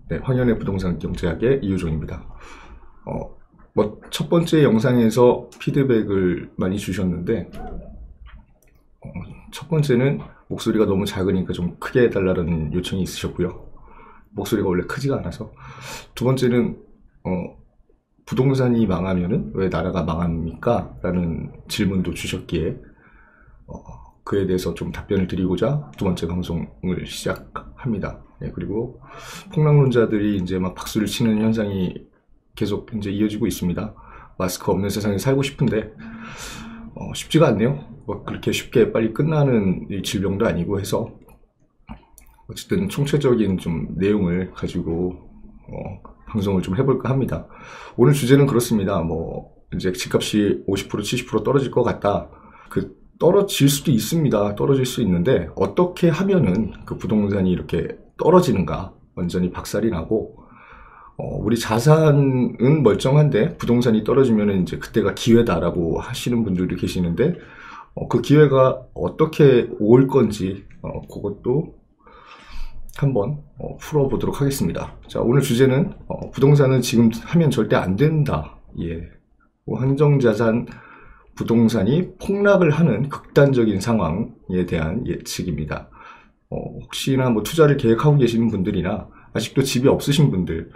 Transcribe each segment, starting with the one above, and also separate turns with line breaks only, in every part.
네, 황현의 부동산 경제학의 이효종입니다. 첫 번째 영상에서 피드백을 많이 주셨는데, 첫 번째는 목소리가 너무 작으니까 좀 크게 해달라는 요청이 있으셨고요. 목소리가 원래 크지가 않아서. 두 번째는, 부동산이 망하면은 왜 나라가 망합니까? 라는 질문도 주셨기에, 그에 대해서 좀 답변을 드리고자 두 번째 방송을 시작합니다. 네, 그리고 폭락론자들이 이제 막 박수를 치는 현상이 계속 이제 이어지고 있습니다. 마스크 없는 세상에 살고 싶은데 쉽지가 않네요. 뭐 그렇게 쉽게 빨리 끝나는 이 질병도 아니고 해서 어쨌든 총체적인 좀 내용을 가지고 방송을 좀 해볼까 합니다. 오늘 주제는 그렇습니다. 뭐 이제 집값이 50% 70% 떨어질 것 같다. 떨어질 수도 있습니다. 떨어질 수 있는데 어떻게 하면은 그 부동산이 이렇게 떨어지는가, 완전히 박살이 나고 우리 자산은 멀쩡한데 부동산이 떨어지면은 이제 그때가 기회다라고 하시는 분들도 계시는데 그 기회가 어떻게 올 건지 그것도 한번 풀어보도록 하겠습니다. 자, 오늘 주제는 부동산은 지금 하면 절대 안 된다. 예, 한정자산 부동산이 폭락을 하는 극단적인 상황에 대한 예측입니다. 혹시나 뭐 투자를 계획하고 계시는 분들이나 아직도 집이 없으신 분들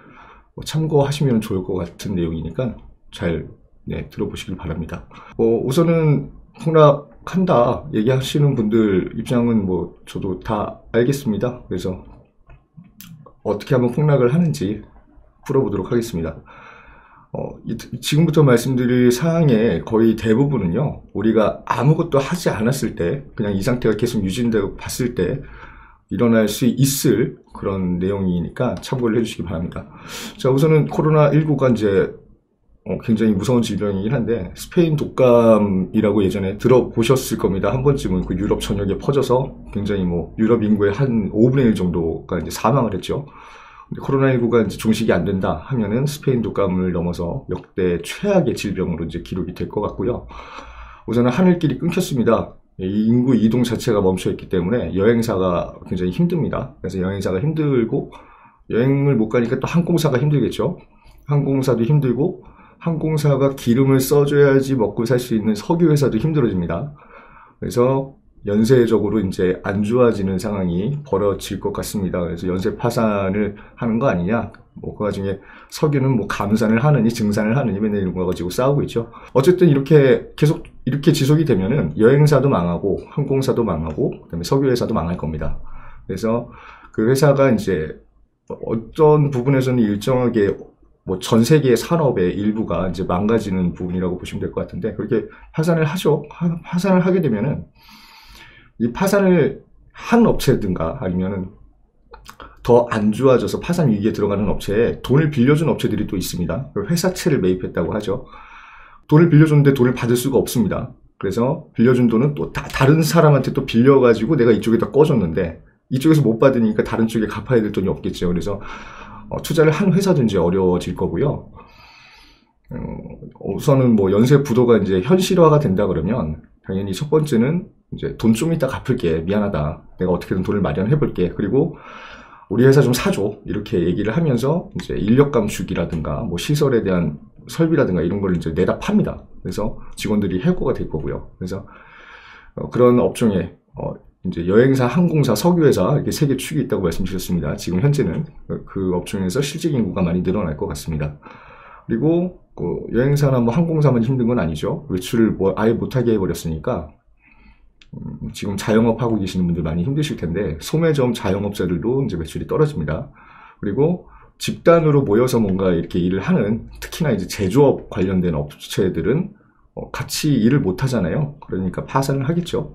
참고하시면 좋을 것 같은 내용이니까 잘 들어보시길 바랍니다. 우선은 폭락한다 얘기하시는 분들 입장은 뭐 저도 다 알겠습니다. 그래서 어떻게 하면 폭락을 하는지 풀어보도록 하겠습니다. 지금부터 말씀드릴 사항의 거의 대부분은요, 우리가 아무것도 하지 않았을 때, 그냥 이 상태가 계속 유지된다고 봤을 때 일어날 수 있을 그런 내용이니까 참고를 해주시기 바랍니다. 자, 우선은 코로나19가 이제 굉장히 무서운 질병이긴 한데, 스페인 독감이라고 예전에 들어보셨을 겁니다. 한 번쯤은 그 유럽 전역에 퍼져서 굉장히 뭐 유럽 인구의 한 5분의 1 정도가 이제 사망을 했죠. 코로나19가 이제 종식이 안 된다 하면은 스페인 독감을 넘어서 역대 최악의 질병으로 이제 기록이 될 것 같고요. 우선은 하늘길이 끊겼습니다. 이 인구 이동 자체가 멈춰 있기 때문에 여행사가 굉장히 힘듭니다. 그래서 여행사가 힘들고 여행을 못 가니까 또 항공사가 힘들겠죠. 항공사도 힘들고 항공사가 기름을 써줘야지 먹고 살 수 있는 석유회사도 힘들어집니다. 그래서 연쇄적으로 이제 안 좋아지는 상황이 벌어질 것 같습니다. 그래서 연쇄 파산을 하는 거 아니냐, 뭐 그 와중에 석유는 뭐 감산을 하느니 증산을 하느니 맨날 이런 거 가지고 싸우고 있죠. 어쨌든 이렇게 계속 이렇게 지속이 되면은 여행사도 망하고 항공사도 망하고 그다음에 석유회사도 망할 겁니다. 그래서 그 회사가 이제 어떤 부분에서는 일정하게 뭐 전 세계 산업의 일부가 이제 망가지는 부분이라고 보시면 될 것 같은데, 그렇게 파산을 하죠. 파산을 하게 되면은 이 파산을 한 업체든가 아니면은 더 안 좋아져서 파산 위기에 들어가는 업체에 돈을 빌려준 업체들이 또 있습니다. 회사채를 매입했다고 하죠. 돈을 빌려줬는데 돈을 받을 수가 없습니다. 그래서 빌려준 돈은 또 다른 사람한테 또 빌려가지고 내가 이쪽에다 꺼줬는데 이쪽에서 못 받으니까 다른 쪽에 갚아야 될 돈이 없겠죠. 그래서 투자를 한 회사도 이제 어려워질 거고요. 우선은 뭐 연쇄 부도가 이제 현실화가 된다 그러면 당연히 첫 번째는 이제 돈 좀 이따 갚을게, 미안하다, 내가 어떻게든 돈을 마련해 볼게, 그리고 우리 회사 좀 사줘, 이렇게 얘기를 하면서 이제 인력 감축이라든가 뭐 시설에 대한 설비라든가 이런 걸 이제 내다 팝니다. 그래서 직원들이 해고가 될 거고요. 그래서 그런 업종에 이제 여행사, 항공사, 석유회사 이렇게 세 개 축이 있다고 말씀드렸습니다. 지금 현재는 그 업종에서 실직 인구가 많이 늘어날 것 같습니다. 그리고 여행사나 뭐 항공사만 힘든 건 아니죠. 외출을 뭐 아예 못하게 해버렸으니까 지금 자영업 하고 계시는 분들 많이 힘드실 텐데 소매점 자영업자들도 이제 매출이 떨어집니다. 그리고 집단으로 모여서 뭔가 이렇게 일을 하는, 특히나 이제 제조업 관련된 업체들은 같이 일을 못 하잖아요. 그러니까 파산을 하겠죠.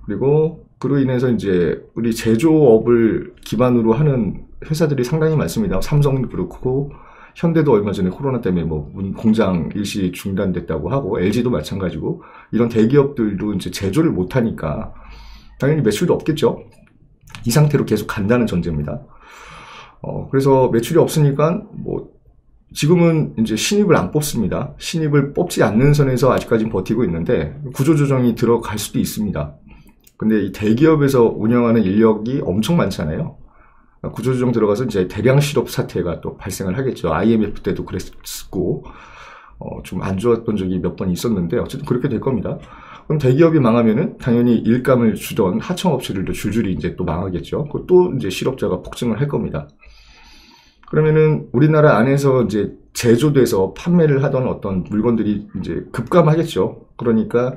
그리고 그로 인해서 이제 우리 제조업을 기반으로 하는 회사들이 상당히 많습니다. 삼성도 그렇고 현대도 얼마 전에 코로나 때문에 뭐 공장 일시 중단됐다고 하고, LG도 마찬가지고, 이런 대기업들도 이제 제조를 못 하니까 당연히 매출도 없겠죠. 이 상태로 계속 간다는 전제입니다. 그래서 매출이 없으니까 뭐 지금은 이제 신입을 안 뽑습니다. 신입을 뽑지 않는 선에서 아직까지는 버티고 있는데 구조조정이 들어갈 수도 있습니다. 근데 이 대기업에서 운영하는 인력이 엄청 많잖아요. 구조조정 들어가서 이제 대량 실업 사태가 또 발생을 하겠죠. IMF 때도 그랬고, 좀 안 좋았던 적이 몇 번 있었는데, 어쨌든 그렇게 될 겁니다. 그럼 대기업이 망하면은 당연히 일감을 주던 하청업체들도 줄줄이 이제 또 망하겠죠. 또 이제 실업자가 폭증을 할 겁니다. 그러면은 우리나라 안에서 이제 제조돼서 판매를 하던 어떤 물건들이 이제 급감하겠죠. 그러니까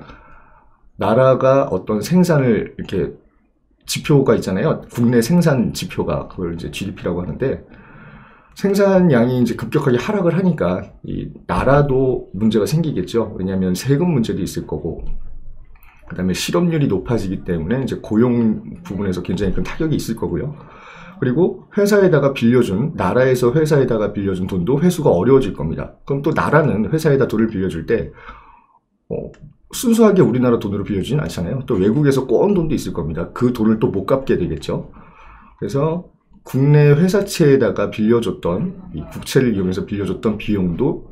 나라가 어떤 생산을 이렇게 지표가 있잖아요. 국내 생산 지표가 그걸 이제 GDP라고 하는데 생산량이 이제 급격하게 하락을 하니까 이 나라도 문제가 생기겠죠. 왜냐하면 세금 문제도 있을 거고 그다음에 실업률이 높아지기 때문에 이제 고용 부분에서 굉장히 큰 타격이 있을 거고요. 그리고 회사에다가 빌려준 나라에서 회사에다가 빌려준 돈도 회수가 어려워질 겁니다. 그럼 또 나라는 회사에다 돈을 빌려줄 때 순수하게 우리나라 돈으로 빌려주진 않잖아요. 또 외국에서 꼬은 돈도 있을 겁니다. 그 돈을 또 못 갚게 되겠죠. 그래서 국내 회사채에다가 빌려줬던 이 국채를 이용해서 빌려줬던 비용도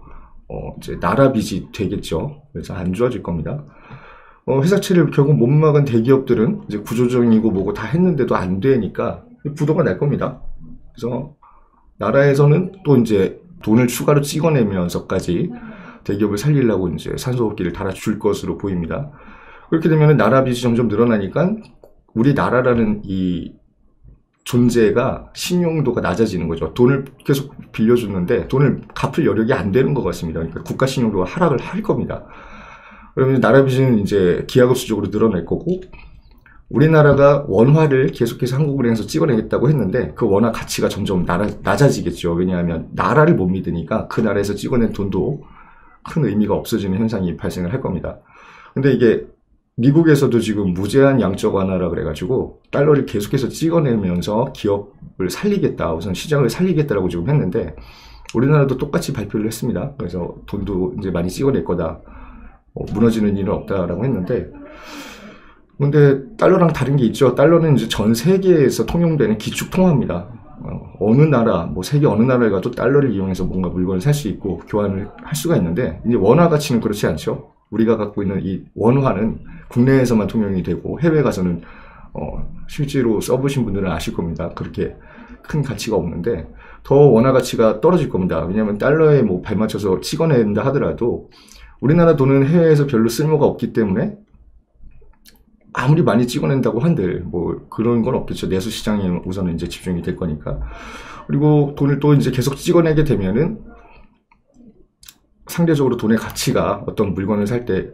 이제 나라 빚이 되겠죠. 그래서 안 좋아질 겁니다. 회사채를 결국 못 막은 대기업들은 이제 구조조정이고 뭐고 다 했는데도 안 되니까 부도가 날 겁니다. 그래서 나라에서는 또 이제 돈을 추가로 찍어내면서까지 대기업을 살리려고 이제 산소호흡기를 달아줄 것으로 보입니다. 그렇게 되면 나라 빚이 점점 늘어나니까 우리나라라는 이 존재가 신용도가 낮아지는 거죠. 돈을 계속 빌려주는데 돈을 갚을 여력이 안 되는 것 같습니다. 그러니까 국가 신용도가 하락을 할 겁니다. 그러면 나라 빚은 이제 기하급수적으로 늘어날 거고 우리나라가 원화를 계속해서 한국은행에서 찍어내겠다고 했는데 그 원화 가치가 점점 낮아지겠죠. 왜냐하면 나라를 못 믿으니까 그 나라에서 찍어낸 돈도 큰 의미가 없어지는 현상이 발생을 할 겁니다. 근데 이게 미국에서도 지금 무제한 양적 완화라 그래가지고 달러를 계속해서 찍어내면서 기업을 살리겠다, 우선 시장을 살리겠다라고 지금 했는데 우리나라도 똑같이 발표를 했습니다. 그래서 돈도 이제 많이 찍어낼 거다, 무너지는 일은 없다라고 했는데 근데 달러랑 다른 게 있죠. 달러는 이제 전 세계에서 통용되는 기축 통화입니다. 어느 나라, 뭐 세계 어느 나라에 가도 달러를 이용해서 뭔가 물건을 살 수 있고 교환을 할 수가 있는데 이제 원화 가치는 그렇지 않죠. 우리가 갖고 있는 이 원화는 국내에서만 통용이 되고 해외 가서는 실제로 써보신 분들은 아실 겁니다. 그렇게 큰 가치가 없는데 더 원화 가치가 떨어질 겁니다. 왜냐하면 달러에 뭐 발맞춰서 찍어낸다 하더라도 우리나라 돈은 해외에서 별로 쓸모가 없기 때문에 아무리 많이 찍어낸다고 한들 뭐 그런 건 없겠죠. 내수 시장에 우선은 이제 집중이 될 거니까. 그리고 돈을 또 이제 계속 찍어내게 되면은 상대적으로 돈의 가치가 어떤 물건을 살 때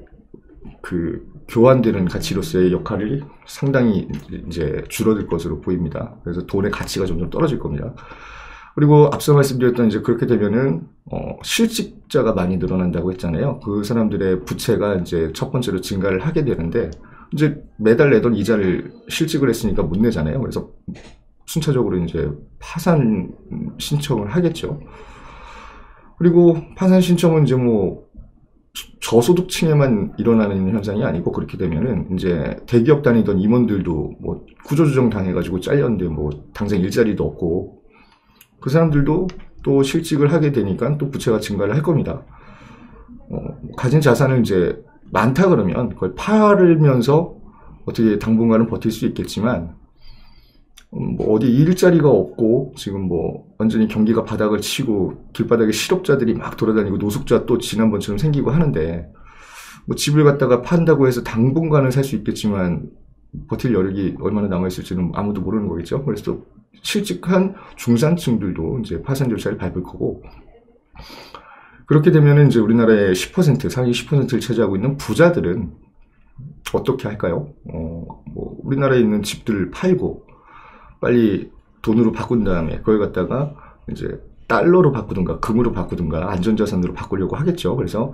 그 교환되는 가치로서의 역할이 상당히 이제 줄어들 것으로 보입니다. 그래서 돈의 가치가 점점 떨어질 겁니다. 그리고 앞서 말씀드렸던 이제 그렇게 되면은 실직자가 많이 늘어난다고 했잖아요. 그 사람들의 부채가 이제 첫 번째로 증가를 하게 되는데 이제 매달 내던 이자를 실직을 했으니까 못 내잖아요. 그래서 순차적으로 이제 파산 신청을 하겠죠. 그리고 파산 신청은 이제 뭐 저소득층에만 일어나는 현상이 아니고 그렇게 되면은 이제 대기업 다니던 임원들도 뭐 구조조정 당해가지고 잘렸는데 뭐 당장 일자리도 없고 그 사람들도 또 실직을 하게 되니까 또 부채가 증가를 할 겁니다. 가진 자산을 이제 많다 그러면 그걸 팔면서 어떻게 당분간은 버틸 수 있겠지만 뭐 어디 일자리가 없고 지금 뭐 완전히 경기가 바닥을 치고 길바닥에 실업자들이 막 돌아다니고 노숙자 또 지난번처럼 생기고 하는데 뭐 집을 갖다가 판다고 해서 당분간은 살 수 있겠지만 버틸 여력이 얼마나 남아있을지는 아무도 모르는 거겠죠. 그래서 또 실직한 중산층들도 이제 파산 절차를 밟을 거고 그렇게 되면 이제 우리나라의 10%, 상위 10%를 차지하고 있는 부자들은 어떻게 할까요? 뭐 우리나라에 있는 집들을 팔고 빨리 돈으로 바꾼 다음에 그걸 갖다가 이제 달러로 바꾸든가 금으로 바꾸든가 안전자산으로 바꾸려고 하겠죠. 그래서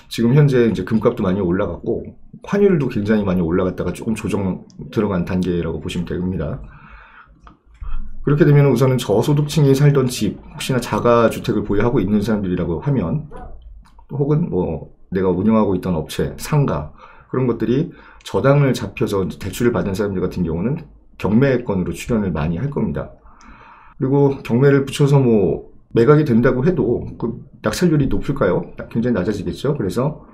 지금 현재 이제 금값도 많이 올라갔고 환율도 굉장히 많이 올라갔다가 조금 조정 들어간 단계라고 보시면 됩니다. 그렇게 되면 우선은 저소득층이 살던 집, 혹시나 자가주택을 보유하고 있는 사람들이라고 하면 혹은 뭐 내가 운영하고 있던 업체, 상가 그런 것들이 저당을 잡혀서 대출을 받은 사람들 같은 경우는 경매건으로 출연을 많이 할 겁니다. 그리고 경매를 붙여서 뭐 매각이 된다고 해도 그 낙찰률이 높을까요? 굉장히 낮아지겠죠. 그래서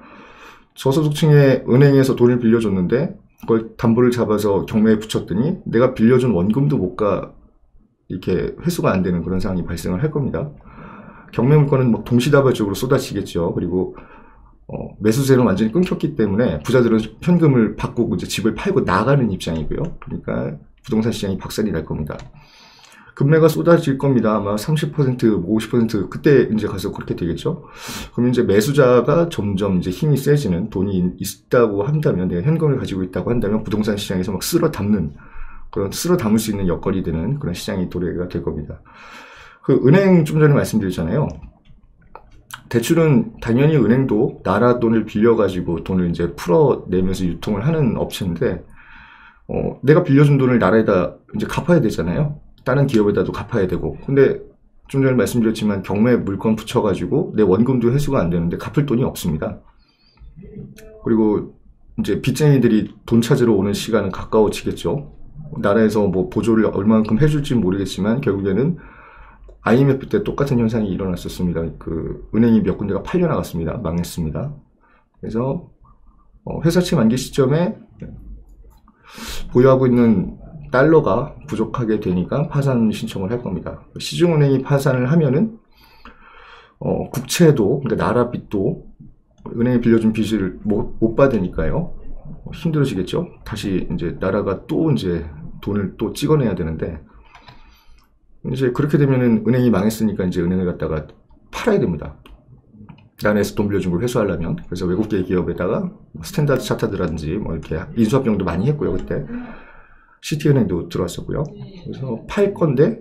저소득층에 은행에서 돈을 빌려줬는데 그걸 담보를 잡아서 경매에 붙였더니 내가 빌려준 원금도 못 이렇게 회수가 안 되는 그런 상황이 발생을 할 겁니다. 경매 물건은 뭐 동시다발적으로 쏟아지겠죠. 그리고 매수세는 완전히 끊겼기 때문에 부자들은 현금을 바꾸고 이제 집을 팔고 나가는 입장이고요. 그러니까 부동산 시장이 박살이 날 겁니다. 금매가 쏟아질 겁니다. 아마 30%, 50% 그때 이제 가서 그렇게 되겠죠. 그럼 이제 매수자가 점점 이제 힘이 세지는, 돈이 있다고 한다면, 내가 현금을 가지고 있다고 한다면 부동산 시장에서 막 쓸어 담는, 그런 쓸어 담을 수 있는 여건이 되는 그런 시장이 도래가 될 겁니다. 그 은행 좀 전에 말씀드렸잖아요. 대출은 당연히 은행도 나라 돈을 빌려가지고 돈을 이제 풀어내면서 유통을 하는 업체인데, 내가 빌려준 돈을 나라에다 이제 갚아야 되잖아요. 다른 기업에다도 갚아야 되고. 근데 좀 전에 말씀드렸지만 경매 물건 붙여가지고 내 원금도 회수가 안 되는데 갚을 돈이 없습니다. 그리고 이제 빚쟁이들이 돈 찾으러 오는 시간은 가까워지겠죠. 나라에서 뭐 보조를 얼마만큼 해줄지 모르겠지만 결국에는 IMF 때 똑같은 현상이 일어났었습니다. 그 은행이 몇 군데가 팔려나갔습니다. 망했습니다. 그래서 회사채 만기 시점에 보유하고 있는 달러가 부족하게 되니까 파산 신청을 할 겁니다. 시중은행이 파산을 하면은 국채도, 그러니까 나라 빚도 은행에 빌려준 빚을 못 받으니까요. 힘들어지겠죠. 다시 이제 나라가 또 이제 돈을 또 찍어내야 되는데, 이제 그렇게 되면은 은행이 망했으니까 이제 은행을 갖다가 팔아야 됩니다. 나라에서 돈 빌려준 걸 회수하려면. 그래서 외국계 기업에다가 스탠다드 차타드라든지 뭐 이렇게 인수합병도 많이 했고요. 그때 시티은행도 들어왔었고요. 그래서 팔 건데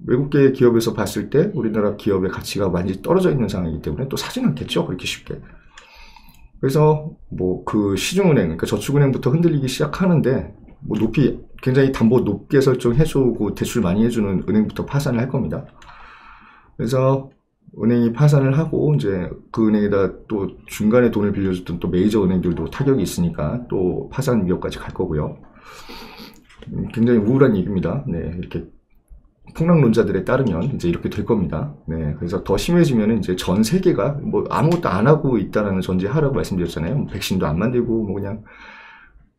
외국계 기업에서 봤을 때 우리나라 기업의 가치가 완전히 떨어져 있는 상황이기 때문에 또 사진 않겠죠. 그렇게 쉽게. 그래서 뭐 그 시중은행, 그러니까 저축은행부터 흔들리기 시작하는데, 뭐 굉장히 담보 높게 설정해주고 대출 많이 해주는 은행부터 파산을 할 겁니다. 그래서 은행이 파산을 하고 이제 그 은행에다 또 중간에 돈을 빌려줬던 또 메이저 은행들도 타격이 있으니까 또 파산 위협까지 갈 거고요. 굉장히 우울한 얘기입니다. 네, 이렇게 폭락론자들에 따르면 이제 이렇게 될 겁니다. 네, 그래서 더 심해지면 이제 전 세계가 뭐 아무것도 안 하고 있다라는 전제하라고 말씀드렸잖아요. 백신도 안 만들고 뭐 그냥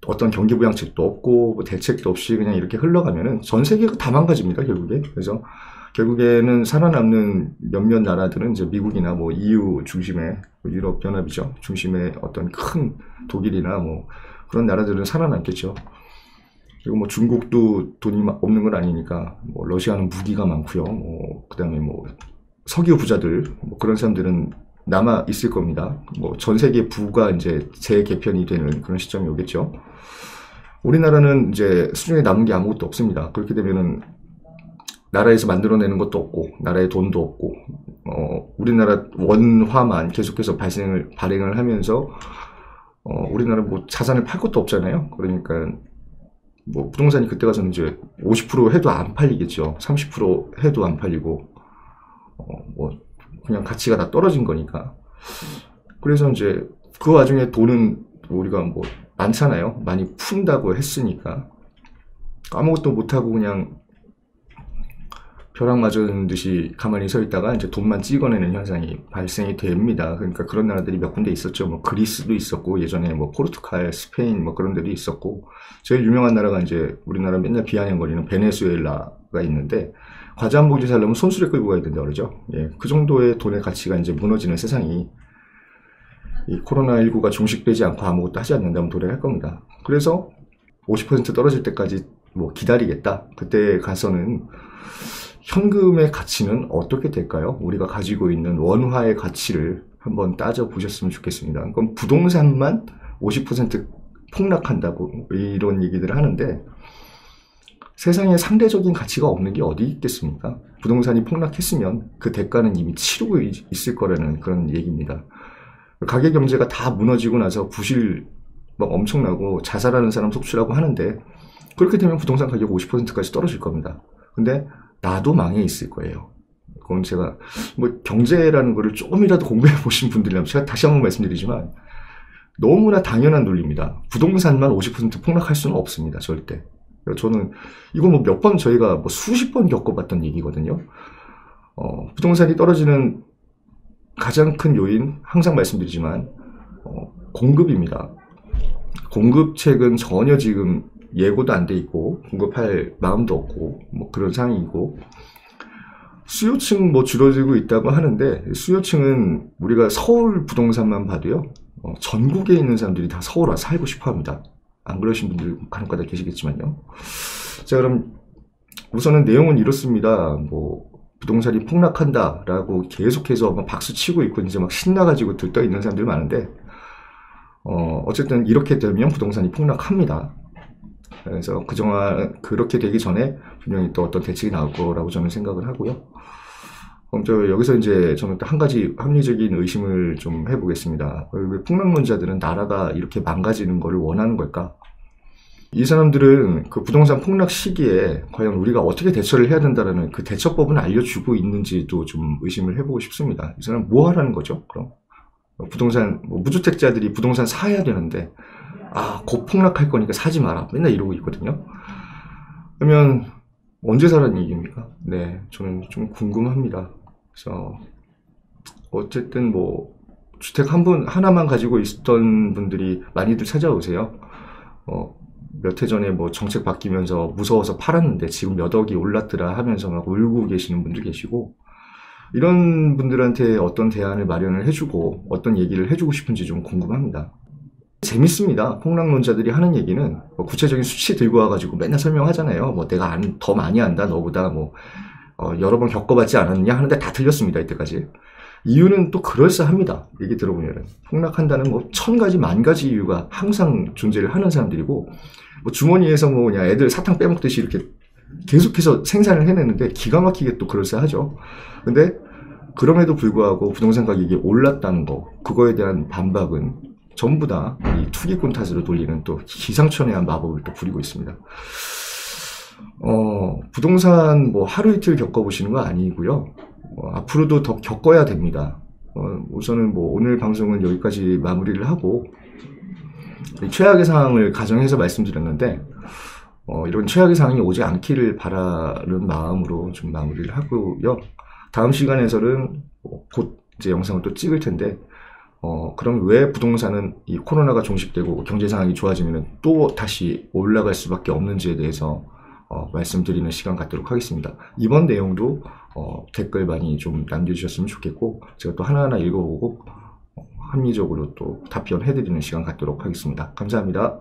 어떤 경기부양책도 없고 뭐 대책도 없이 그냥 이렇게 흘러가면은 전 세계가 다 망가집니다, 결국에. 그래서 결국에는 살아남는 몇몇 나라들은 이제 미국이나 뭐 EU 중심의, 유럽 연합이죠, 중심의 어떤 큰 독일이나 뭐 그런 나라들은 살아남겠죠. 그리고 뭐 중국도 돈이 없는 건 아니니까, 뭐 러시아는 무기가 많고요. 뭐 그다음에 뭐 석유 부자들, 뭐 그런 사람들은 남아 있을 겁니다. 뭐 전 세계 부가 이제 재개편이 되는 그런 시점이 오겠죠. 우리나라는 이제 수중에 남은 게 아무것도 없습니다. 그렇게 되면은 나라에서 만들어내는 것도 없고, 나라에 돈도 없고, 우리나라 원화만 계속해서 발행을 하면서, 우리나라 뭐 자산을 팔 것도 없잖아요. 그러니까 뭐 부동산이 그때 가서는 이제 50% 해도 안 팔리겠죠. 30% 해도 안 팔리고, 뭐 그냥 가치가 다 떨어진 거니까. 그래서 이제 그 와중에 돈은 우리가 뭐 많잖아요. 많이 푼다고 했으니까 아무것도 못하고 그냥 벼락 맞은 듯이 가만히 서 있다가 이제 돈만 찍어내는 현상이 발생이 됩니다. 그러니까 그런 나라들이 몇 군데 있었죠. 뭐 그리스도 있었고, 예전에 뭐 포르투갈, 스페인 뭐 그런 데도 있었고, 제일 유명한 나라가 이제 우리나라 맨날 비아냥거리는 베네수엘라가 있는데, 과자 한 봉지 살려면 손수레 끌고 가야 된다 그러죠. 예, 그 정도의 돈의 가치가 이제 무너지는 세상이, 이 코로나19가 종식되지 않고 아무것도 하지 않는다면 도래할 겁니다. 그래서 50% 떨어질 때까지 뭐 기다리겠다. 그때 가서는 현금의 가치는 어떻게 될까요? 우리가 가지고 있는 원화의 가치를 한번 따져보셨으면 좋겠습니다. 그럼 부동산만 50% 폭락한다고 이런 얘기들을 하는데, 세상에 상대적인 가치가 없는 게 어디 있겠습니까? 부동산이 폭락했으면 그 대가는 이미 치르고 있을 거라는 그런 얘기입니다. 가계 경제가 다 무너지고 나서 부실 막 엄청나고 자살하는 사람 속출하고 하는데, 그렇게 되면 부동산 가격 50%까지 떨어질 겁니다. 근데 나도 망해 있을 거예요. 그건 제가 뭐 경제라는 거를 조금이라도 공부해 보신 분들이라면, 제가 다시 한번 말씀드리지만 너무나 당연한 논리입니다. 부동산만 50% 폭락할 수는 없습니다. 절대. 저는 이거 뭐 몇 번, 저희가 뭐 수십 번 겪어봤던 얘기거든요. 부동산이 떨어지는 가장 큰 요인, 항상 말씀드리지만 공급입니다. 공급책은 전혀 지금 예고도 안 돼 있고 공급할 마음도 없고 뭐 그런 상황이고, 수요층 뭐 줄어들고 있다고 하는데, 수요층은 우리가 서울 부동산만 봐도요, 전국에 있는 사람들이 다 서울 와서 살고 싶어 합니다. 안 그러신 분들 간혹가다 계시겠지만요. 자, 그럼 우선은 내용은 이렇습니다. 뭐 부동산이 폭락한다라고 계속해서 막 박수 치고 있고 이제 막 신나가지고 들떠 있는 사람들이 많은데, 어쨌든 이렇게 되면 부동산이 폭락합니다. 그래서 그동안 그렇게 되기 전에 분명히 또 어떤 대책이 나올 거라고 저는 생각을 하고요. 그럼 여기서 이제 저는 또 한 가지 합리적인 의심을 좀 해보겠습니다. 왜 폭락론자들은 나라가 이렇게 망가지는 것을 원하는 걸까? 이 사람들은 그 부동산 폭락 시기에 과연 우리가 어떻게 대처를 해야 된다는 그 대처법은 알려주고 있는지도 좀 의심을 해보고 싶습니다. 이 사람 뭐 하라는 거죠? 그럼 부동산 무주택자들이 부동산 사야 되는데, 곧 폭락할 거니까 사지 마라, 맨날 이러고 있거든요. 그러면 언제 사라는 얘기입니까? 네, 저는 좀 궁금합니다. 그래서 어쨌든 뭐 주택 하나만 가지고 있었던 분들이 많이들 찾아오세요. 몇 해 전에 뭐 정책 바뀌면서 무서워서 팔았는데 지금 몇 억이 올랐더라 하면서 막 울고 계시는 분들 계시고, 이런 분들한테 어떤 대안을 마련을 해주고 어떤 얘기를 해주고 싶은지 좀 궁금합니다. 재밌습니다. 폭락론자들이 하는 얘기는 뭐 구체적인 수치 들고 와가지고 맨날 설명하잖아요. 뭐 내가 더 많이 안다, 너보다 뭐 여러 번 겪어봤지 않았느냐 하는데 다 틀렸습니다, 이때까지. 이유는 또 그럴싸합니다. 얘기 들어보면 폭락한다는 뭐 1000가지 10,000가지 이유가 항상 존재를 하는 사람들이고, 뭐 주머니에서 뭐 그냥 애들 사탕 빼먹듯이 이렇게 계속해서 생산을 해내는데 기가 막히게 또 그럴싸하죠. 근데 그럼에도 불구하고 부동산 가격이 올랐다는 거, 그거에 대한 반박은 전부 다 이 투기꾼 탓으로 돌리는 또 기상천외한 마법을 또 부리고 있습니다. 부동산 뭐 하루 이틀 겪어보시는 거 아니고요. 앞으로도 더 겪어야 됩니다. 우선은 뭐 오늘 방송은 여기까지 마무리를 하고, 최악의 상황을 가정해서 말씀드렸는데, 이런 최악의 상황이 오지 않기를 바라는 마음으로 좀 마무리를 하고요. 다음 시간에서는 곧 이제 영상을 또 찍을 텐데, 그럼 왜 부동산은 이 코로나가 종식되고 경제 상황이 좋아지면 또 다시 올라갈 수밖에 없는지에 대해서 말씀드리는 시간 갖도록 하겠습니다. 이번 내용도 댓글 많이 좀 남겨주셨으면 좋겠고, 제가 또 하나하나 읽어보고 합리적으로 또 답변해드리는 시간 갖도록 하겠습니다. 감사합니다.